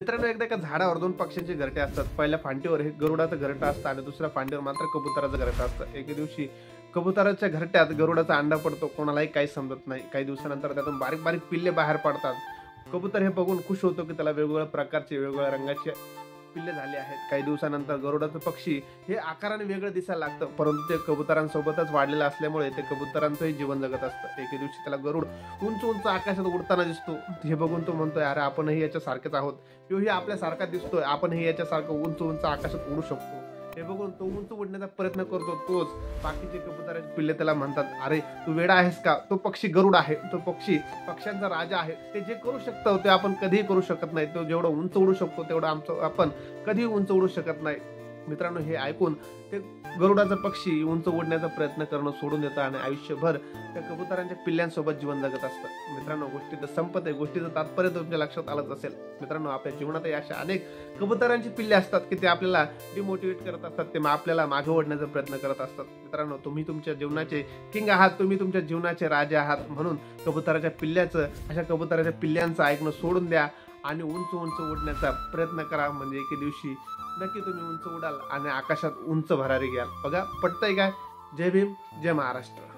मित्रांनो, एकदा एका झाडावर दोन पक्ष्यांची घरटे असतात. पहिल्या फांदीवर हे गरुडाचं घरटं असतं आणि दुसऱ्या फांदीवर मात्र कबुतराचं घरटं असतं. एके दिवशी कबुतराच्या घरट्यात गरुडाचा अंडा पडतो. कोणालाही काही समजत नाही. काही दिवसानंतर त्यातून बारीक बारीक पिल्ले बाहेर पडतात. कबूतर हे बघून खुश होतो की त्याला वेगवेगळ्या प्रकारचे वेगवेगळ्या रंगाचे पिल्ले झाले आहेत. काही दिवसानंतर गरुडाचं पक्षी हे आकाराने वेगळं दिसायला लागतं, परंतु ते कबुतरांसोबतच वाढलेलं असल्यामुळे ते कबुतरांचंही जीवन जगत असतं. एके दिवशी त्याला गरुड उंच उंच आकाशात उडताना दिसतो. हे बघून तो म्हणतोय, अरे आपणही याच्यासारखेच आहोत. ह्योही आपल्यासारखा दिसतोय, आपणही याच्यासारखं उंच उंच आकाशात उडू शकतो. हे बघून तो उंच उडण्याचा प्रयत्न करतो. तोच बाकीचे कबुतराचे पिल्ले त्याला म्हणतात, अरे तू वेडा आहेस का? तो पक्षी गरुड आहे. तो पक्षी पक्ष्यांचा राजा आहे. ते जे करू शकतं ते आपण कधीही करू शकत नाही. तो जेवढं उंच उडू शकतो तेवढं आमचं आपण कधीही उंच उडू शकत नाही. मित्रांनो, हे ऐकून ते गरुडाचा पक्षी उंच उडण्याचा प्रयत्न करणं सोडून देतं आणि आयुष्यभर त्या कबुतरांच्या पिल्ल्यांसोबत जीवन जगत असतं. मित्रांनो, गोष्टीचं संपत आहे. गोष्टीचं तात्पर्य तुमच्या लक्षात आलंच असेल. मित्रांनो, आपल्या जीवनातही अशा अनेक कबुतरांची पिल्ले असतात की ते आपल्याला डिमोटिवेट करत असतात. ते आपल्याला मागे ओढण्याचा प्रयत्न करत असतात. मित्रांनो, तुम्ही तुमच्या जीवनाचे किंग आहात. तुम्ही तुमच्या जीवनाचे राजे आहात. म्हणून कबुतराच्या पिल्ल्याचं, अशा कबुतराच्या पिल्ल्यांचं ऐकणं सोडून द्या आणि उंच उंच उडण्याचा प्रयत्न करा. म्हणजे एके दिवशी नक्की तुम्ही उंच उडाल आणि आकाशात उंच भरारी घ्याल. बघा, पटतंय काय? जय भीम, जय महाराष्ट्र.